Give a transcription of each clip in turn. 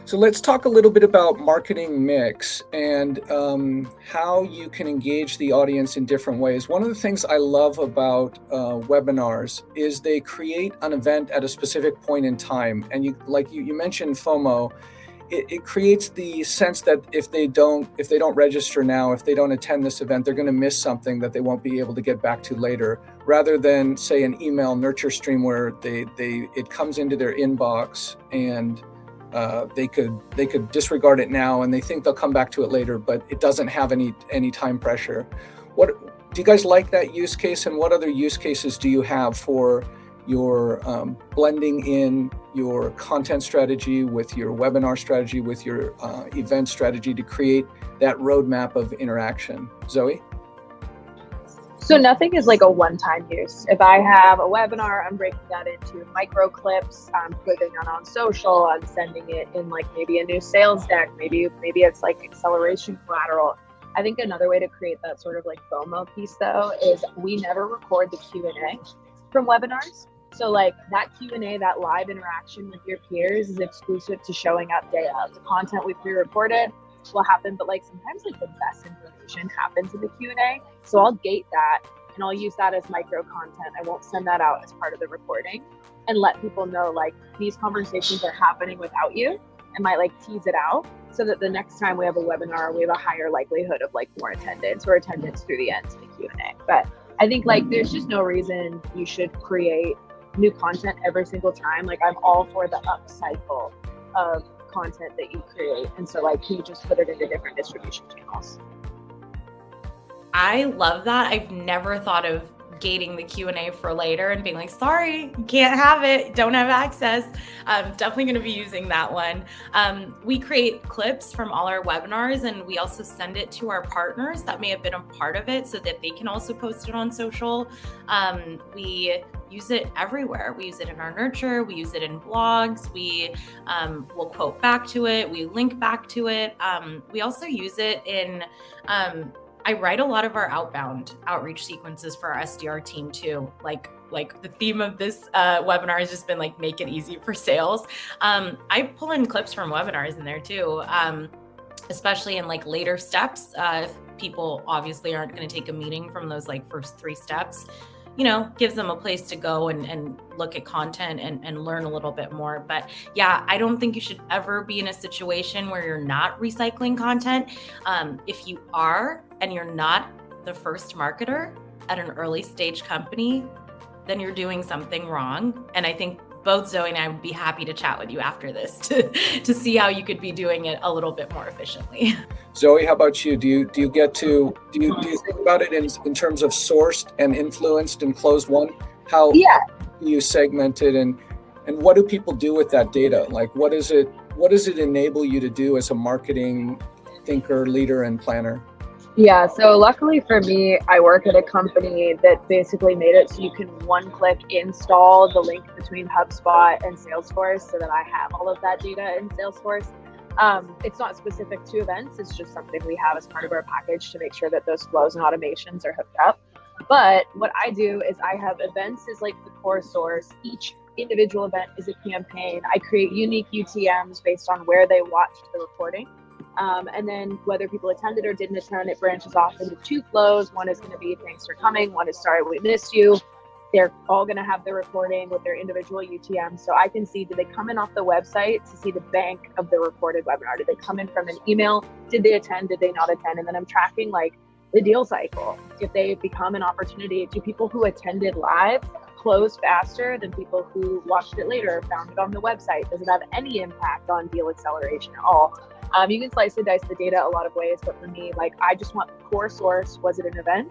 So let's talk a little bit about marketing mix and how you can engage the audience in different ways. One of the things I love about webinars is they create an event at a specific point in time. And you mentioned FOMO, it creates the sense that if they don't register now, if they don't attend this event, they're going to miss something that they won't be able to get back to later, rather than say an email nurture stream where it comes into their inbox and they could disregard it now and they think they'll come back to it later, but it doesn't have any time pressure. What do you guys like that use case, and what other use cases do you have for your blending in your content strategy with your webinar strategy with your event strategy to create that roadmap of interaction? Zoe? So nothing is like a one-time use. If I have a webinar, I'm breaking that into micro clips, I'm putting it on social, I'm sending it in like maybe a new sales deck, maybe it's like acceleration collateral. I think another way to create that sort of like FOMO piece though is we never record the Q&A from webinars. So like that Q&A, that live interaction with your peers is exclusive to showing up day of. The content we pre-recorded will happen, but like sometimes like the best information happens in the Q&A. So I'll gate that and I'll use that as micro content. I won't send that out as part of the recording and let people know like these conversations are happening without you, and might like tease it out so that the next time we have a webinar, we have a higher likelihood of like more attendance or attendance through the end of the Q&A. But I think like there's just no reason you should create new content every single time. Like I'm all for the up cycle of content that you create, and so like you just put it into different distribution channels. I love that. I've never thought of gating the Q&A for later and being like, sorry, can't have it, don't have access. I'm definitely going to be using that one. We create clips from all our webinars, and we also send it to our partners that may have been a part of it so that they can also post it on social. We use it everywhere. We use it in our nurture, we use it in blogs, we will quote back to it, we link back to it. We also use it in I write a lot of our outbound outreach sequences for our SDR team too. Like the theme of this webinar has just been like, make it easy for sales. I pull in clips from webinars in there too, especially in like later steps. If people obviously aren't going to take a meeting from those like first 3 steps, gives them a place to go and look at content and learn a little bit more. But yeah, I don't think you should ever be in a situation where you're not recycling content. If you are, and you're not the first marketer at an early stage company, then you're doing something wrong. And I think both Zoe and I would be happy to chat with you after this to see how you could be doing it a little bit more efficiently. Zoe, how about you? Do you think about it in terms of sourced and influenced and closed won? How do you segment it, and what do people do with that data? Like what does it enable you to do as a marketing thinker, leader, and planner? Yeah, so luckily for me, I work at a company that basically made it so you can one-click install the link between HubSpot and Salesforce so that I have all of that data in Salesforce. It's not specific to events, it's just something we have as part of our package to make sure that those flows and automations are hooked up. But what I do is I have events as like the core source. Each individual event is a campaign. I create unique UTMs based on where they watched the recording. And then whether people attended or didn't attend, it branches off into 2 flows. One is going to be thanks for coming. One is sorry we missed you. They're all going to have the recording with their individual UTM. So I can see, did they come in off the website to see the bank of the recorded webinar? Did they come in from an email? Did they attend? Did they not attend? And then I'm tracking like the deal cycle. If they become an opportunity, do people who attended live close faster than people who watched it later, found it on the website? Does it have any impact on deal acceleration at all? You can slice and dice the data a lot of ways, but for me, like I just want the core source. Was it an event?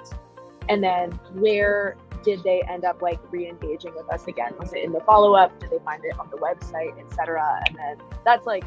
And then where did they end up like re-engaging with us again? Was it in the follow-up? Did they find it on the website, etc.? And then that's like,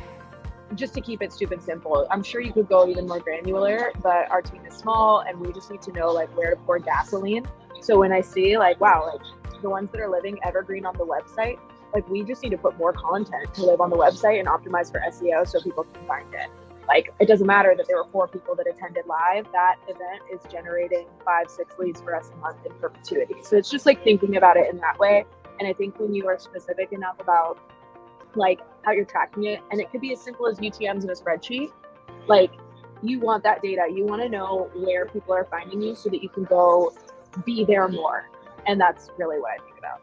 just to keep it stupid simple. I'm sure you could go even more granular, but our team is small and we just need to know like where to pour gasoline. So when I see like, wow, like the ones that are living evergreen on the website, like we just need to put more content to live on the website and optimize for SEO so people can find it. Like it doesn't matter that there were 4 people that attended live, that event is generating 5-6 leads for us a month in perpetuity. So it's just like thinking about it in that way. And I think when you are specific enough about like how you're tracking it. And it could be as simple as UTMs in a spreadsheet. Like, you want that data. You want to know where people are finding you so that you can go be there more. And that's really what I think about.